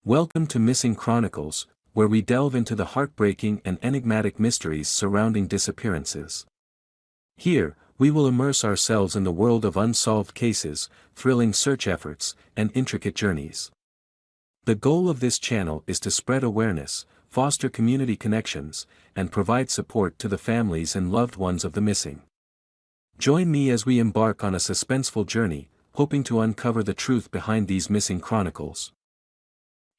Welcome to Missing Chronicles, where we delve into the heartbreaking and enigmatic mysteries surrounding disappearances. Here, we will immerse ourselves in the world of unsolved cases, thrilling search efforts, and intricate journeys. The goal of this channel is to spread awareness, foster community connections, and provide support to the families and loved ones of the missing. Join me as we embark on a suspenseful journey, hoping to uncover the truth behind these missing chronicles.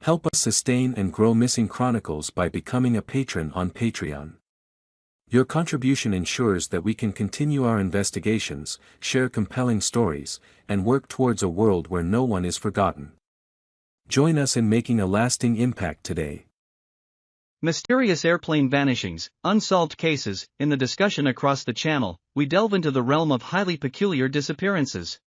Help us sustain and grow Missing Chronicles by becoming a patron on Patreon. Your contribution ensures that we can continue our investigations, share compelling stories, and work towards a world where no one is forgotten. Join us in making a lasting impact today. Mysterious airplane vanishings, unsolved cases. In the discussion across the channel, we delve into the realm of highly peculiar disappearances.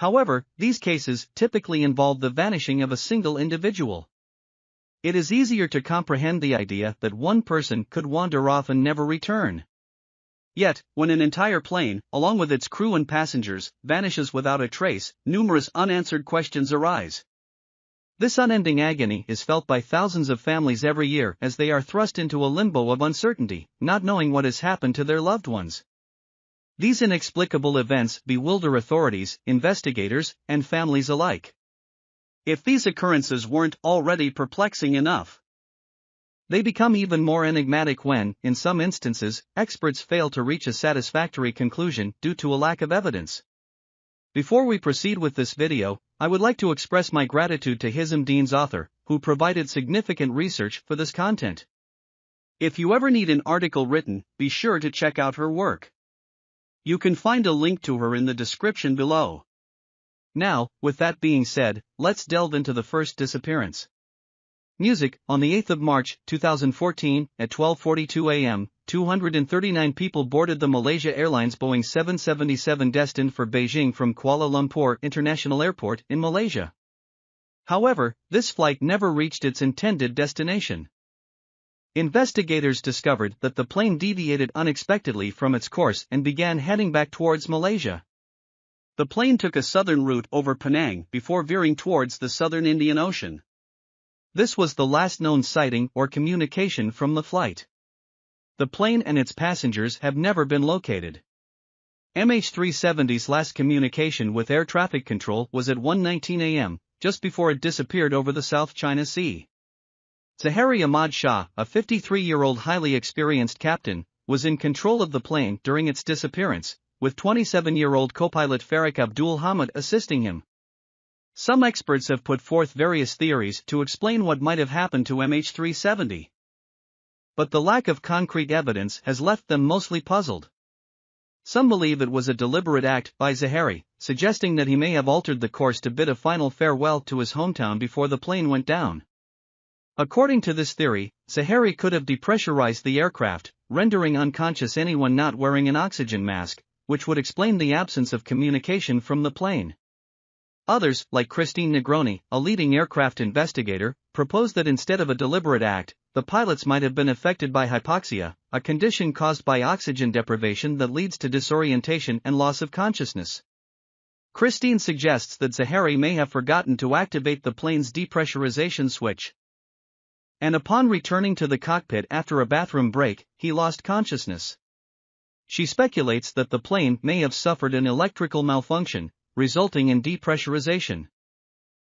However, these cases typically involve the vanishing of a single individual. It is easier to comprehend the idea that one person could wander off and never return. Yet, when an entire plane, along with its crew and passengers, vanishes without a trace, numerous unanswered questions arise. This unending agony is felt by thousands of families every year as they are thrust into a limbo of uncertainty, not knowing what has happened to their loved ones. These inexplicable events bewilder authorities, investigators, and families alike. If these occurrences weren't already perplexing enough, they become even more enigmatic when, in some instances, experts fail to reach a satisfactory conclusion due to a lack of evidence. Before we proceed with this video, I would like to express my gratitude to Hism author, who provided significant research for this content. If you ever need an article written, be sure to check out her work. You can find a link to her in the description below. Now, with that being said, let's delve into the first disappearance. Music. On the 8th of March, 2014, at 12:42 a.m., 239 people boarded the Malaysia Airlines Boeing 777 destined for Beijing from Kuala Lumpur International Airport in Malaysia. However, this flight never reached its intended destination. Investigators discovered that the plane deviated unexpectedly from its course and began heading back towards Malaysia. The plane took a southern route over Penang before veering towards the southern Indian Ocean. This was the last known sighting or communication from the flight. The plane and its passengers have never been located. MH370's last communication with air traffic control was at 1:19 a.m., just before it disappeared over the South China Sea. Zahari Ahmad Shah, a 53-year-old highly experienced captain, was in control of the plane during its disappearance, with 27-year-old co-pilot Farik Abdul Hamid assisting him. Some experts have put forth various theories to explain what might have happened to MH370. But the lack of concrete evidence has left them mostly puzzled. Some believe it was a deliberate act by Zahari, suggesting that he may have altered the course to bid a final farewell to his hometown before the plane went down. According to this theory, Zahari could have depressurized the aircraft, rendering unconscious anyone not wearing an oxygen mask, which would explain the absence of communication from the plane. Others, like Christine Negroni, a leading aircraft investigator, propose that instead of a deliberate act, the pilots might have been affected by hypoxia, a condition caused by oxygen deprivation that leads to disorientation and loss of consciousness. Christine suggests that Zahari may have forgotten to activate the plane's depressurization switch. And upon returning to the cockpit after a bathroom break, he lost consciousness. She speculates that the plane may have suffered an electrical malfunction, resulting in depressurization.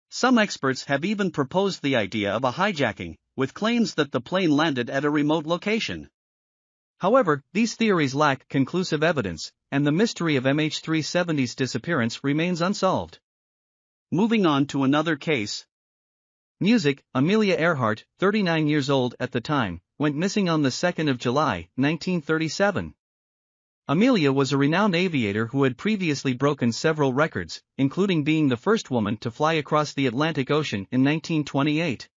Some experts have even proposed the idea of a hijacking, with claims that the plane landed at a remote location. However, these theories lack conclusive evidence, and the mystery of MH370's disappearance remains unsolved. Moving on to another case. Music. Amelia Earhart, 39 years old at the time, went missing on the 2nd of July, 1937. Amelia was a renowned aviator who had previously broken several records, including being the first woman to fly across the Atlantic Ocean in 1928.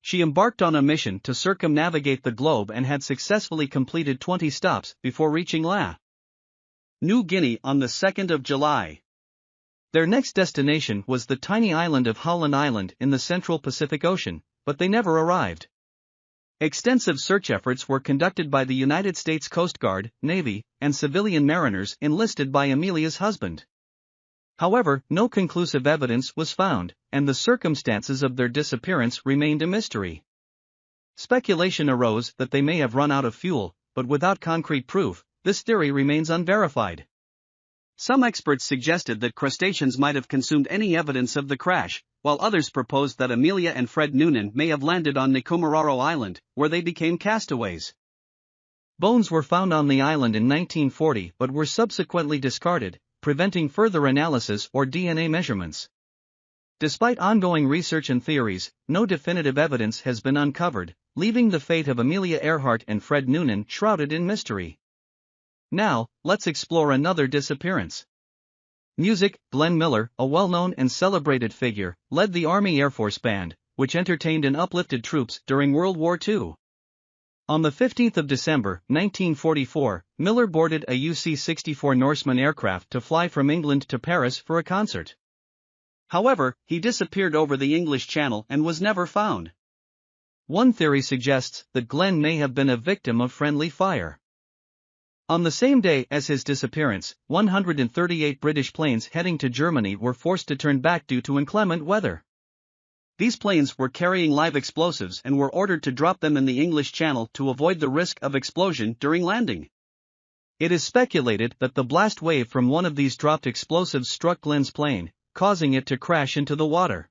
She embarked on a mission to circumnavigate the globe and had successfully completed 20 stops before reaching New Guinea on the 2nd of July. Their next destination was the tiny island of Howland Island in the central Pacific Ocean, but they never arrived. Extensive search efforts were conducted by the United States Coast Guard, Navy, and civilian mariners enlisted by Amelia's husband. However, no conclusive evidence was found, and the circumstances of their disappearance remained a mystery. Speculation arose that they may have run out of fuel, but without concrete proof, this theory remains unverified. Some experts suggested that crustaceans might have consumed any evidence of the crash, while others proposed that Amelia and Fred Noonan may have landed on Nikumaroro Island, where they became castaways. Bones were found on the island in 1940 but were subsequently discarded, preventing further analysis or DNA measurements. Despite ongoing research and theories, no definitive evidence has been uncovered, leaving the fate of Amelia Earhart and Fred Noonan shrouded in mystery. Now, let's explore another disappearance. Music. Glenn Miller, a well-known and celebrated figure, led the Army Air Force Band, which entertained and uplifted troops during World War II. On the 15th of December, 1944, Miller boarded a UC-64 Norseman aircraft to fly from England to Paris for a concert. However, he disappeared over the English Channel and was never found. One theory suggests that Glenn may have been a victim of friendly fire. On the same day as his disappearance, 138 British planes heading to Germany were forced to turn back due to inclement weather. These planes were carrying live explosives and were ordered to drop them in the English Channel to avoid the risk of explosion during landing. It is speculated that the blast wave from one of these dropped explosives struck Glenn's plane, causing it to crash into the water.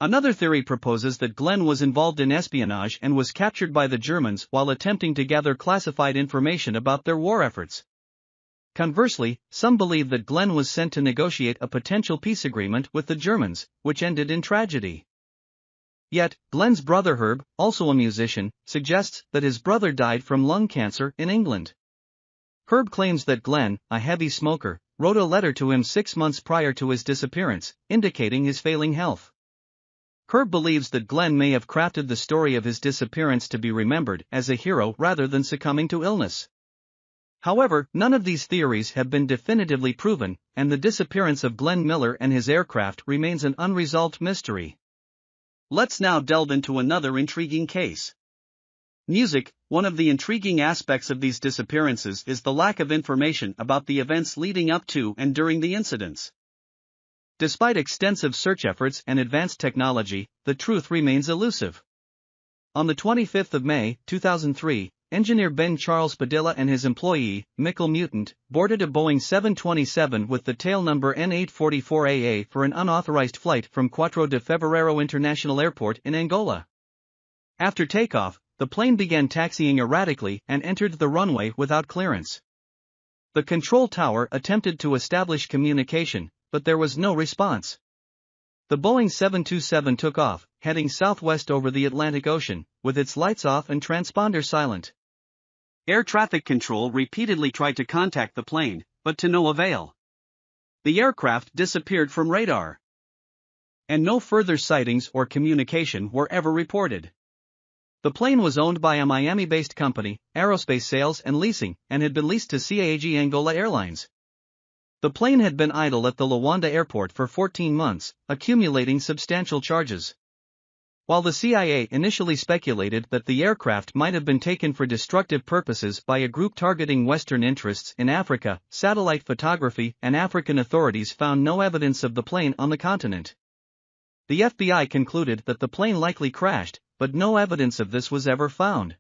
Another theory proposes that Glenn was involved in espionage and was captured by the Germans while attempting to gather classified information about their war efforts. Conversely, some believe that Glenn was sent to negotiate a potential peace agreement with the Germans, which ended in tragedy. Yet, Glenn's brother Herb, also a musician, suggests that his brother died from lung cancer in England. Herb claims that Glenn, a heavy smoker, wrote a letter to him 6 months prior to his disappearance, indicating his failing health. Herb believes that Glenn may have crafted the story of his disappearance to be remembered as a hero rather than succumbing to illness. However, none of these theories have been definitively proven, and the disappearance of Glenn Miller and his aircraft remains an unresolved mystery. Let's now delve into another intriguing case. Music. One of the intriguing aspects of these disappearances is the lack of information about the events leading up to and during the incidents. Despite extensive search efforts and advanced technology, the truth remains elusive. On the 25th of May, 2003, engineer Ben Charles Padilla and his employee, Mikkel Mutant, boarded a Boeing 727 with the tail number N844AA for an unauthorized flight from Quatro de Fevereiro International Airport in Angola. After takeoff, the plane began taxiing erratically and entered the runway without clearance. The control tower attempted to establish communication, but there was no response. The Boeing 727 took off, heading southwest over the Atlantic Ocean, with its lights off and transponder silent. Air traffic control repeatedly tried to contact the plane, but to no avail. The aircraft disappeared from radar, and no further sightings or communication were ever reported. The plane was owned by a Miami-based company, Aerospace Sales and Leasing, and had been leased to CAG Angola Airlines. The plane had been idle at the Luanda airport for 14 months, accumulating substantial charges. While the CIA initially speculated that the aircraft might have been taken for destructive purposes by a group targeting Western interests in Africa, satellite photography and African authorities found no evidence of the plane on the continent. The FBI concluded that the plane likely crashed, but no evidence of this was ever found.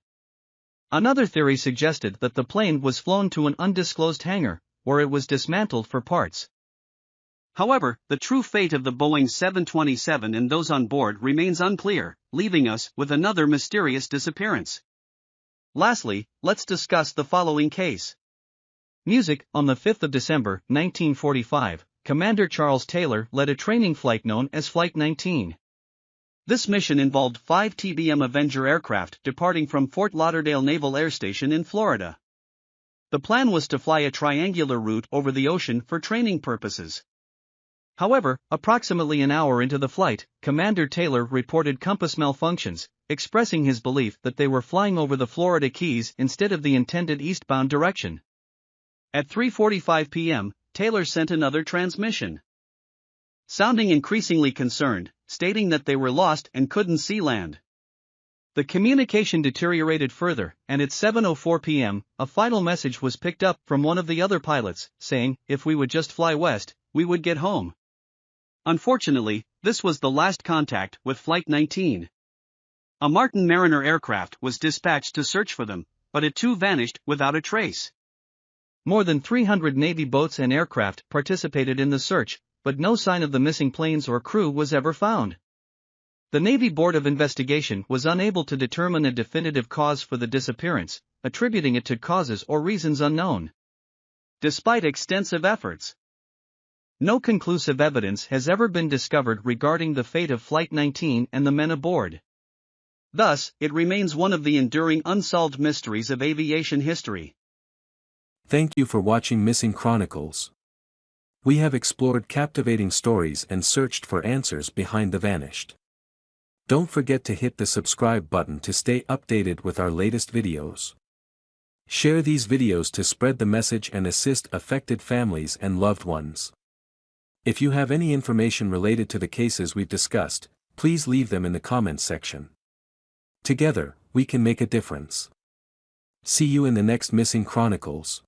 Another theory suggested that the plane was flown to an undisclosed hangar, where it was dismantled for parts. However, the true fate of the Boeing 727 and those on board remains unclear, leaving us with another mysterious disappearance. Lastly, let's discuss the following case. Music. On the 5th of December, 1945, Commander Charles Taylor led a training flight known as Flight 19. This mission involved 5 TBM Avenger aircraft departing from Fort Lauderdale Naval Air Station in Florida. The plan was to fly a triangular route over the ocean for training purposes. However, approximately an hour into the flight, Commander Taylor reported compass malfunctions, expressing his belief that they were flying over the Florida Keys instead of the intended eastbound direction. At 3:45 p.m., Taylor sent another transmission, sounding increasingly concerned, stating that they were lost and couldn't see land. The communication deteriorated further, and at 7:04 p.m., a final message was picked up from one of the other pilots, saying, "If we would just fly west, we would get home." Unfortunately, this was the last contact with Flight 19. A Martin Mariner aircraft was dispatched to search for them, but it too vanished without a trace. More than 300 Navy boats and aircraft participated in the search, but no sign of the missing planes or crew was ever found. The Navy Board of Investigation was unable to determine a definitive cause for the disappearance, attributing it to causes or reasons unknown. Despite extensive efforts, no conclusive evidence has ever been discovered regarding the fate of Flight 19 and the men aboard. Thus, it remains one of the enduring unsolved mysteries of aviation history. Thank you for watching Missing Chronicles. We have explored captivating stories and searched for answers behind the vanished. Don't forget to hit the subscribe button to stay updated with our latest videos. Share these videos to spread the message and assist affected families and loved ones. If you have any information related to the cases we've discussed, please leave them in the comments section. Together, we can make a difference. See you in the next Missing Chronicles.